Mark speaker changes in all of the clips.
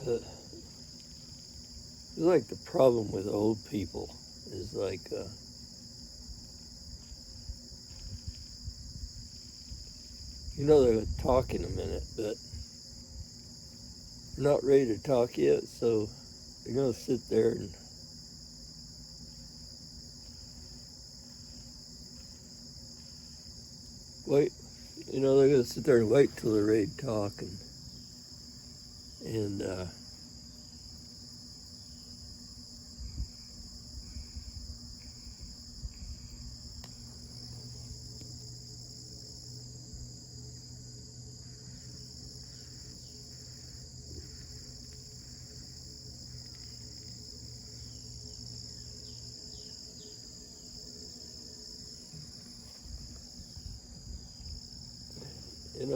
Speaker 1: uh, like the problem with old people is like, they're going to talk in a minute, but they're not ready to talk yet, so they're going to sit there and wait. They're going to sit there and wait till they're ready to talk, and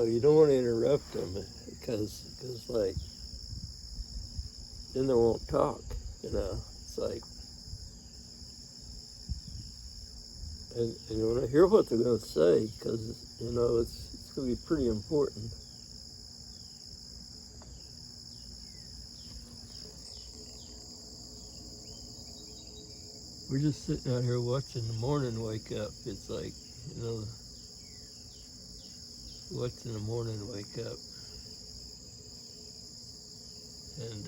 Speaker 1: you don't want to interrupt them because like, then they won't talk, It's like, and you want to hear what they're going to say because, it's going to be pretty important. We're just sitting out here watching the morning wake up. It's like, watching the morning wake up. And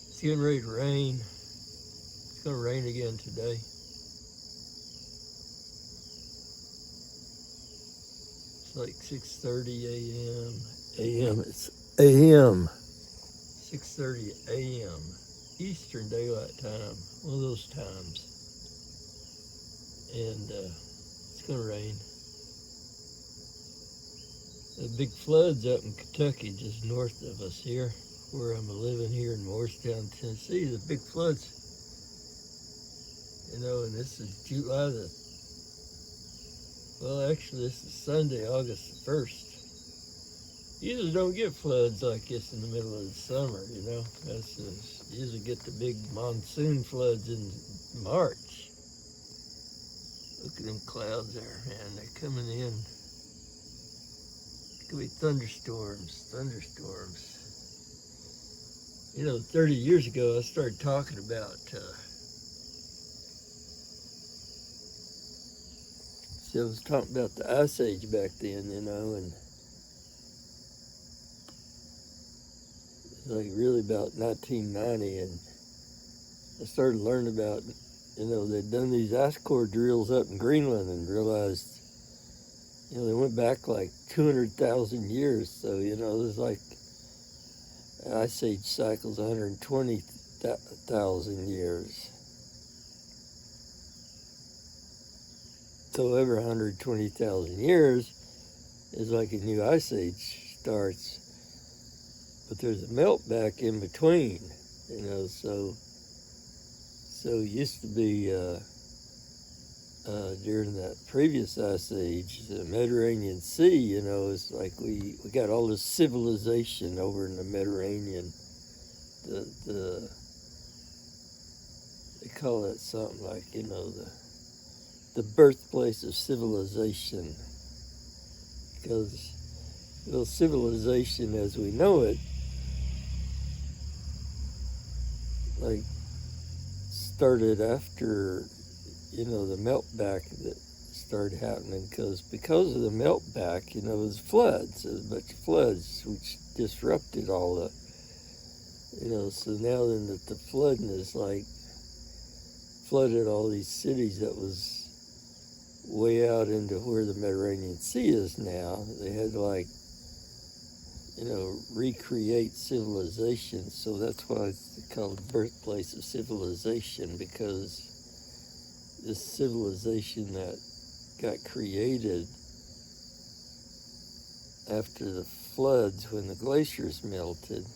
Speaker 1: it's getting ready to rain. It's going to rain again today. It's like 6:30 a.m. It's a.m. 6:30 a.m. Eastern Daylight Time. One of those times. And it's going to rain. The big floods up in Kentucky, just north of us here, where I'm living here in Morristown, Tennessee. The big floods, and this is July actually this is Sunday, August the 1st. You usually don't get floods like this in the middle of the summer, You usually get the big monsoon floods in March. Look at them clouds there, man, they're coming in. Could be thunderstorms. 30 years ago, I started talking about, I was talking about the Ice Age back then, and it was like really about 1990, and I started learning about, they'd done these ice core drills up in Greenland and realized, they went back like 200,000 years. So, there's like Ice Age cycles 120,000 years. So every 120,000 years is like a new Ice Age starts. But there's a melt back in between, so it used to be during that previous Ice Age, the Mediterranean Sea, it's like we got all this civilization over in the Mediterranean. They call it something like, the birthplace of civilization. Because, civilization as we know it, like, started after, the meltback that started happening because of the meltback, it was floods. There was a bunch of floods which disrupted all the, so now then that the flooding is like flooded all these cities that was way out into where the Mediterranean Sea is now. They had to like, recreate civilization. So that's why it's called the birthplace of civilization, because this civilization that got created after the floods when the glaciers melted,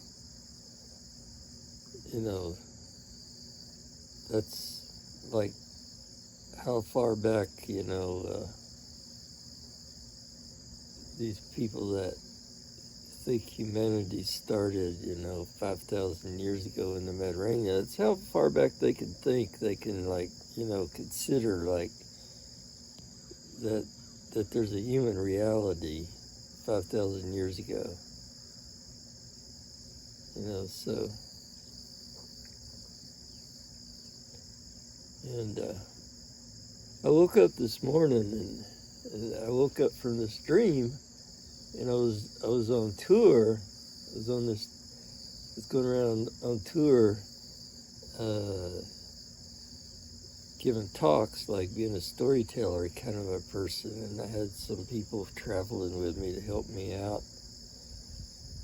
Speaker 1: that's like how far back, these people that think humanity started, 5,000 years ago in the Mediterranean, that's how far back they can think. They can like, consider like that there's a human reality 5,000 years ago. so, and I woke up this morning, and I woke up from this dream, and I was on tour. I was going around on tour, uh, giving talks, like being a storyteller kind of a person, and I had some people traveling with me to help me out.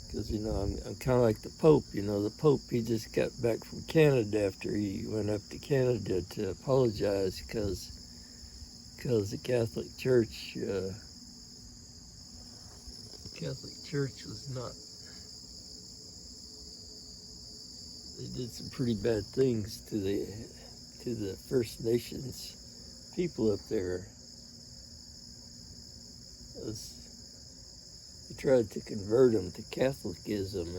Speaker 1: Because, I'm kind of like the Pope. The Pope, he just got back from Canada after he went up to Canada to apologize because the Catholic Church was not, they did some pretty bad things to the First Nations people up there. They tried to convert them to Catholicism,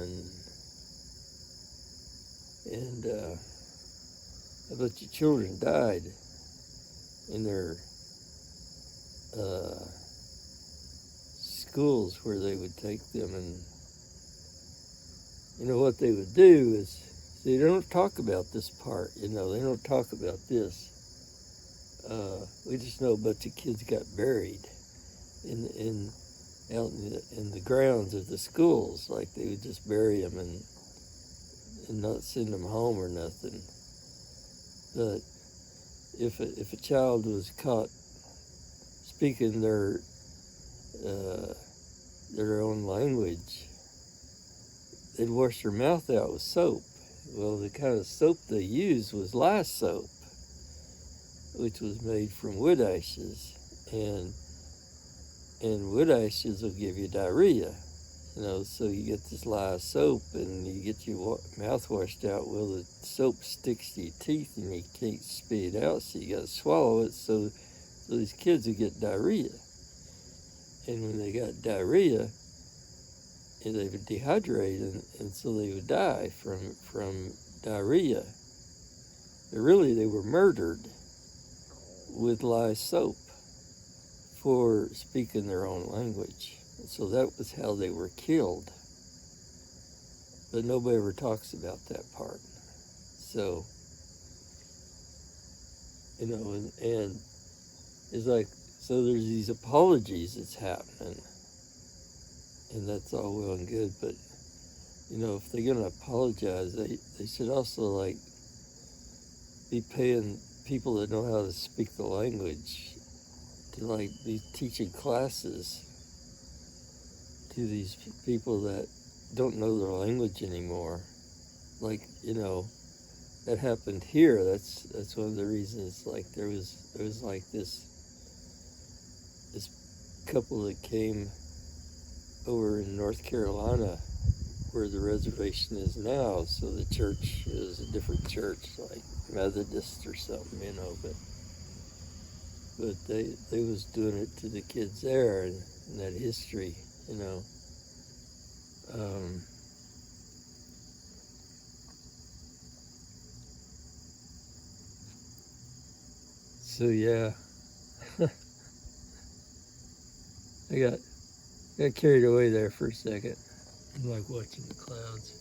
Speaker 1: and a bunch of children died in their schools where they would take them. And what they would do is, they don't talk about this part. They don't talk about this. We just know a bunch of kids got buried out in the grounds of the schools. Like, they would just bury them and not send them home or nothing. But if a child was caught speaking their own language, they'd wash their mouth out with soap. Well, the kind of soap they used was lye soap, which was made from wood ashes, and wood ashes will give you diarrhea. So you get this lye soap and you get your mouth washed out. Well, the soap sticks to your teeth and you can't spit it out, so you got to swallow it. So these kids would get diarrhea, and when they got diarrhea, and they would dehydrate, and so they would die from diarrhea. But really, they were murdered with lye soap for speaking their own language. And so that was how they were killed. But nobody ever talks about that part. So, and it's like, so there's these apologies that's happening. And that's all well and good, but if they're gonna apologize, they should also, like, be paying people that know how to speak the language to, like, be teaching classes to these people that don't know their language anymore. Like, that happened here. That's one of the reasons. Like, there was like this couple that came over in North Carolina, where the reservation is now. So the church is a different church, like Methodist or something, but they was doing it to the kids there, and that history, so yeah. I got carried away there for a second. I'm like watching the clouds.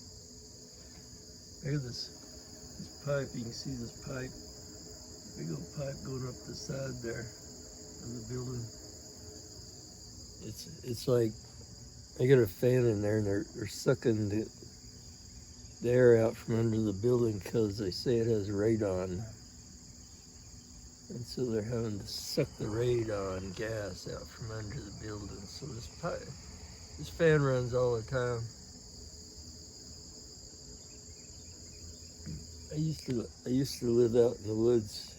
Speaker 1: I got this pipe. You can see this pipe, big old pipe going up the side there of the building. It's like I got a fan in there, and they're sucking the air out from under the building because they say it has radon. And so they're having to suck the radon gas out from under the building. So this fan runs all the time. I used to live out in the woods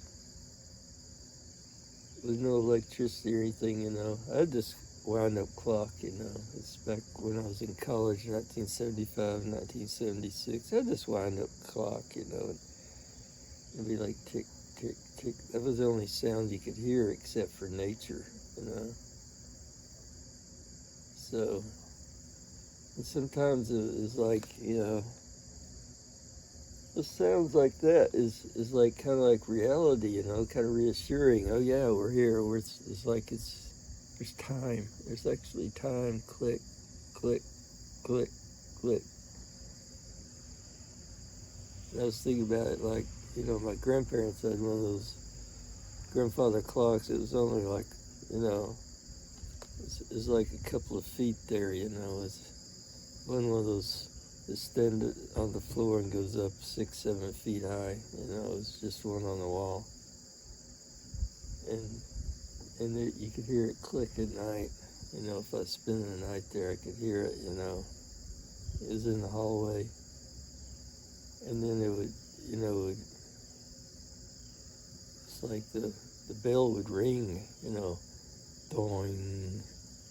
Speaker 1: with no electricity or anything, I had this wind-up clock, It's back when I was in college, 1975, 1976. I had this wind-up clock, and it'd be like tick, tick, tick. That was the only sound you could hear except for nature, So, and sometimes it was like, the sounds like that is like kind of like reality, kind of reassuring. Oh yeah, we're here. It's like there's time. There's actually time. Click, click, click, click. And I was thinking about it, like, my grandparents had one of those grandfather clocks. It was only like, it was like a couple of feet there, It wasn't one of those that stand on the floor and goes up 6, 7 feet high. It was just one on the wall. And you could hear it click at night. If I was spending the night there, I could hear it, It was in the hallway. And then it's like the bell would ring, doing,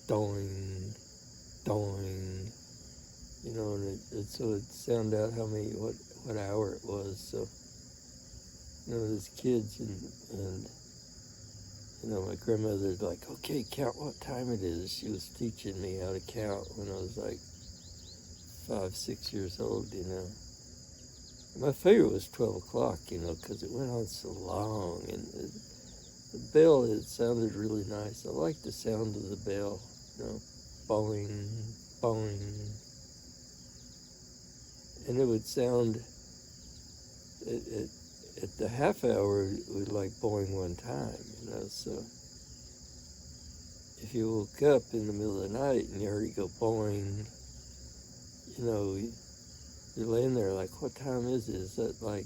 Speaker 1: doing, doing, and so it'd sound out what hour it was. So, as kids and my grandmother'd like, okay, count what time it is. She was teaching me how to count when I was like 5, 6 years old, My favorite was 12 o'clock, because it went on so long, and the bell, it sounded really nice. I liked the sound of the bell, boing, boing. And it would sound, at the half hour, it would like boing one time, So if you woke up in the middle of the night and you heard it go boing, you're laying there like, what time is it? Is it like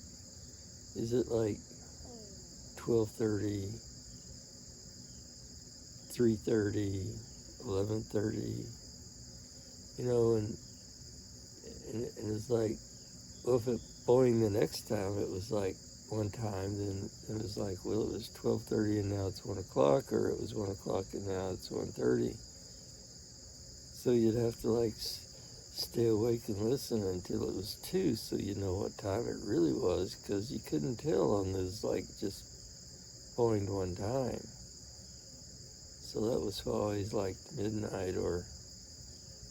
Speaker 1: 12:30, 3:30, 11:30, and it's like, well, if it boing the next time, it was like one time, then it was like, well, it was 12:30 and now it's 1 o'clock, or it was 1 o'clock and now it's 1:30. So you'd have to like stay awake and listen until it was 2, so you know what time it really was, because you couldn't tell on those like just boinged one time. So that was why I always liked midnight or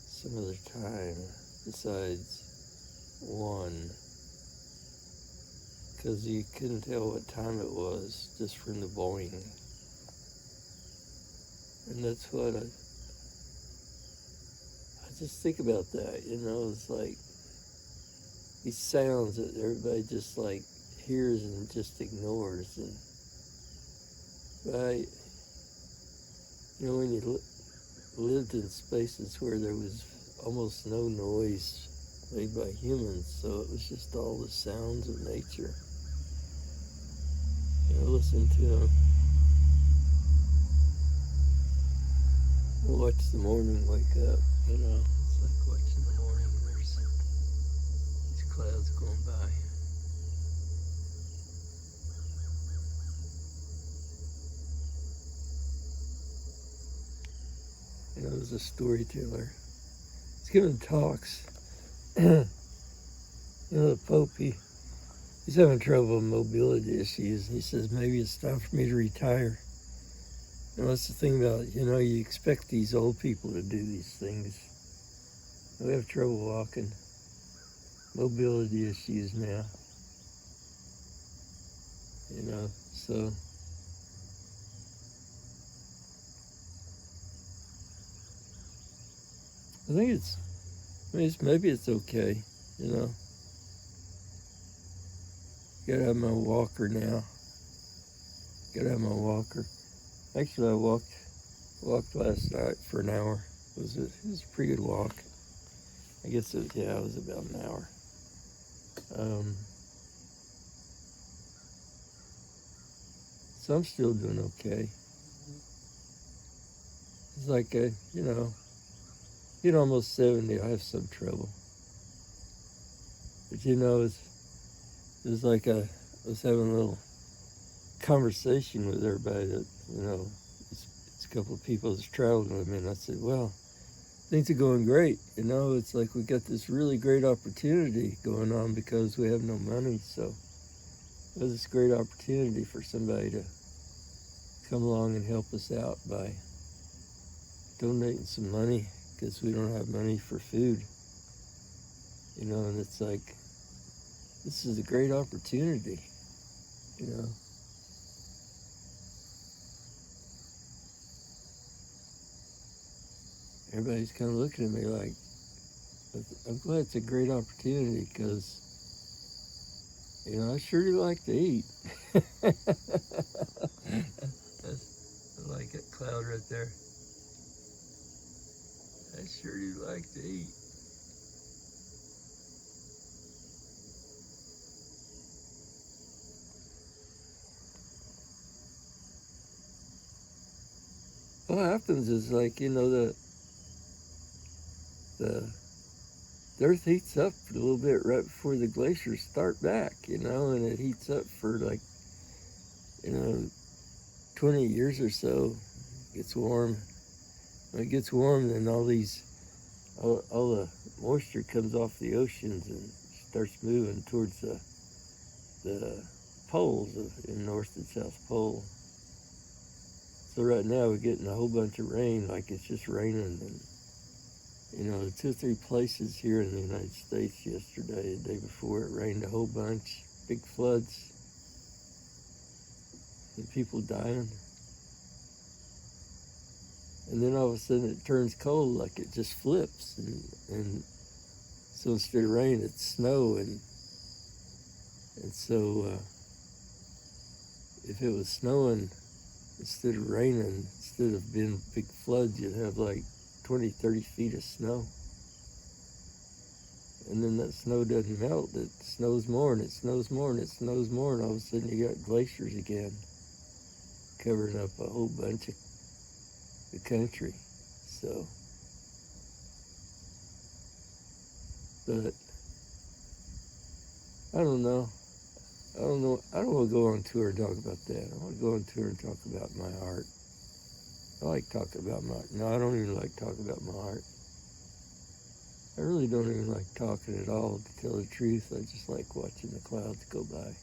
Speaker 1: some other time besides 1, because you couldn't tell what time it was just from the boing. And that's what I just think about that, it's like these sounds that everybody just like hears and just ignores. And when you lived in spaces where there was almost no noise made by humans, so it was just all the sounds of nature. Listen to them. Watch the morning wake up, It's like watching the morning. There's these clouds going by. I was a storyteller. He's giving talks. The Pope, he's having trouble with mobility issues. He says, maybe it's time for me to retire. And that's the thing about, you expect these old people to do these things. We have trouble walking. Mobility issues now. So I think maybe it's okay, Gotta have my walker now. Actually, I walked last night for an hour. It was a pretty good walk. I guess it was about an hour. So I'm still doing okay. It's like, almost 70, I have some trouble. But it's like I was having a little conversation with everybody that, it's a couple of people that's traveling with me, and I said, well, things are going great. It's like we got this really great opportunity going on because we have no money. So it was this great opportunity for somebody to come along and help us out by donating some money, because we don't have money for food. And it's like, this is a great opportunity, Everybody's kind of looking at me like, I'm glad it's a great opportunity, because You know, I sure do like to eat. I like that cloud right there. I sure do like to eat. What happens is like, you know, the earth heats up a little bit right before the glaciers start back, you know, and it heats up for like, you know, 20 years or so. It gets warm. When it gets warm, then all the moisture comes off the oceans and starts moving towards the poles in North and South Pole. So right now we're getting a whole bunch of rain, like it's just raining, and you know, 2 or 3 places here in the United States yesterday, the day before, it rained a whole bunch, big floods, and people dying. And then all of a sudden it turns cold, like it just flips, and so instead of rain, it's snow, and so if it was snowing instead of raining, instead of being big floods, you'd have like 20, 30 feet of snow. And then that snow doesn't melt. It snows more and it snows more and it snows more, and all of a sudden you got glaciers again, covering up a whole bunch of the country. So, but I don't know. I don't know. I don't want to go on tour and talk about that. I want to go on tour and talk about my art. I like talking about my art. No, I don't even like talking about my art. I really don't even like talking at all, to tell the truth. I just like watching the clouds go by.